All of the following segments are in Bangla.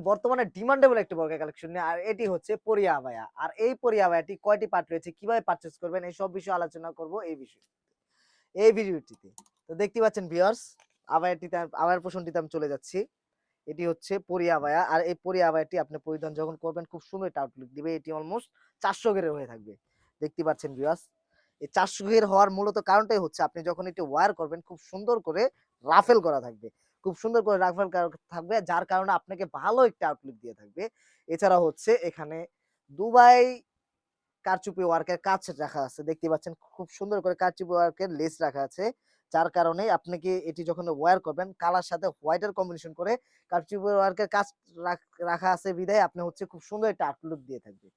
বর্তমানে ডিমান্ডেবল একটি বোরকা কালেকশন নিয়ে, আর এটি হচ্ছে পরিয়া আবায়া। আর এই পরিয়া আবায়াটি কয়টি পার্ট রয়েছে, কিভাবে পারচেজ করবেন, এই সব বিষয়ে আলোচনা করব এই ভিডিওটিতে। তো দেখতে পাচ্ছেন ভিউয়ার্স, আবায়ার পোষণটিতে আমি চলে যাচ্ছি। এটি হচ্ছে পরি আবায়া। আর এই পরি আবায়াটি আপনি পরিধান যখন করবেন খুব সুন্দর একটা আউটলুক দিবে। এটি অলমোস্ট 400 ঘেরের হয়ে থাকবে। দেখতে পাচ্ছেন ভিউয়ার্স। এই 400 ঘের হওয়ার মূলত কারণটাই হচ্ছে আপনি যখন এটি ওয়্যার করবেন খুব সুন্দর করে রাফেল করা থাকবে। খুব সুন্দর করে রাফেল করা থাকবে, যার কারণে আপনাকে ভালো একটা আউটলুক দিয়ে থাকবে। এছাড়া হচ্ছে এখানে দুবাই কারচুপি ওয়ার্কের কাজ রাখা আছে। দেখতে পাচ্ছেন খুব সুন্দর করে কারচুপি ওয়ার্কের লেস রাখা আছে। যার কারণে আপনাকে এটি যখন ওয়্যার করবেন কালার সাথে হোয়াইটের কম্বিনেশন করে কারচুপি ওয়ার্কের কাজ রাখা আছে বিধায় আপনি হচ্ছে খুব সুন্দর একটা আউটলুক দিয়ে থাকবে।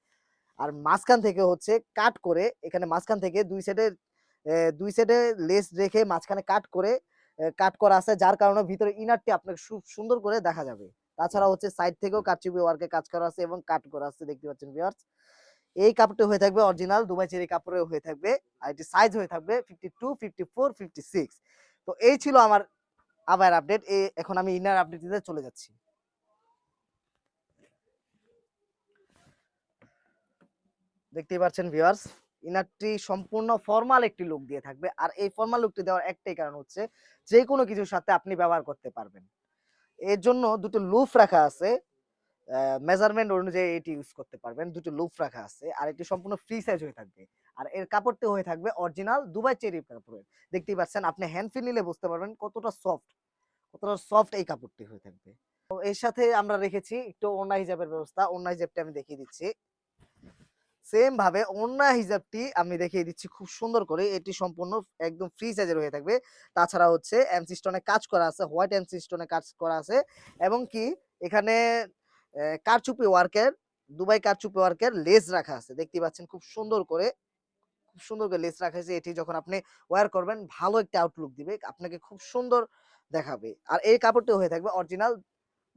আর মাঝখান থেকে হচ্ছে কাট করে এখানে মাঝখান থেকে ২ সাইডে লেস রেখে মাঝখানে কাট করে কাট করা আছে, যার কারণে ভিতরে ইনারটি আপনাকে খুব সুন্দর করে দেখা যাবে। তাছাড়া হচ্ছে সাইড থেকেও কারচুপি ওয়ার্কের কাজ করা আছে এবং কাট করা আছে, দেখতে পাচ্ছেন ভিউয়ার্স। এই কাপড়টি হয়ে থাকবে অরিজিনাল দুবাই চেরি কাপড়ের হয়ে থাকবে। আর এটি সাইজ হয়ে থাকবে 52, 54, 56। তো এই ছিল আমার আবার আপডেট। এখন আমি ইনার আপডেটে চলে যাচ্ছি। দেখতেই পাচ্ছেন ভিউয়ার্স, ইনারটি সম্পূর্ণ ফর্মাল একটি লুক দিয়ে থাকবে। আর এই ফর্মাল লুকটি দেওয়ার একটাই কারণ হচ্ছে যে কোনো কিছুর সাথে আপনি ব্যবহার করতে পারবেন। এর জন্য দুটো লুফ রাখা আছে। মেজারমেন্ট অনুযায়ী এটি ইউজ করতে পারবেন। দুটো লুফ রাখা আছে। আর এটি সম্পূর্ণ ফ্রি সাইজ হয়ে থাকবে। আর এর কাপড়টি হয়ে থাকবে অরিজিনাল দুবাই চেরি কাপড়ের। দেখতেই পাচ্ছেন, আপনি হ্যান্ড ফিল নিলে বুঝতে পারবেন কতটা সফট এই কাপড়টি হয়ে থাকবে। তো এর সাথে আমরা রেখেছি একটু ওড়না হিজাবের ব্যবস্থা। ওড়না হিজাবটি আমি দেখিয়ে দিচ্ছি। সেম ভাবে ওড়না হিজাবটি আমি দেখিয়ে দিচ্ছি খুব সুন্দর করে। এটি সম্পূর্ণ একদম ফ্রি সাইজের হয়ে থাকবে। তাছাড়া হচ্ছে এমসি স্টোনে কাজ করা আছে, হোয়াইট এমসি স্টোনে কাজ করা আছে এবং কি এখানে কারচুপি ওয়ার্কের দুবাই কারচুপি ওয়ার্কের লেস রাখা আছে। দেখতেই পাচ্ছেন খুব সুন্দর করে লেস রাখা আছে। এটি যখন আপনি ওয়্যার করবেন ভালো একটা আউটলুক দিবে। আপনাকে খুব সুন্দর দেখাবে। আর এই কাপড়টি হয়ে থাকবে অরিজিনাল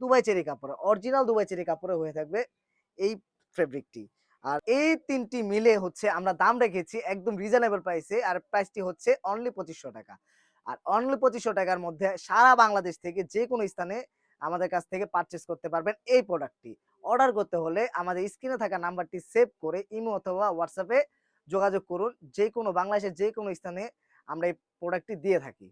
দুবাই চেরি কাপড়ে। অরিজিনাল দুবাই চেরি কাপড়ে হয়ে থাকবে এই ফেব্রিকটি। আর এই ৩ টি মিলে হচ্ছে আমরা দাম রেখেছি একদম রিজনেবল প্রাইসে। আর প্রাইসটি হচ্ছে অনলি ৳২৫০০। আর অনলি ৳২৫০০ র মধ্যে সারা বাংলাদেশ থেকে যেকোনো স্থানে আমাদের কাছ থেকে পারচেজ করতে পারবেন এই প্রোডাক্টটি। অর্ডার করতে হলে আমাদের স্ক্রিনে থাকা নাম্বারটি সেভ করে ইমো অথবা হোয়াটসঅ্যাপে যোগাযোগ করুন। যেকোনো বাংলাদেশের যেকোনো স্থানে আমরা এই প্রোডাক্টটি দিয়ে থাকি।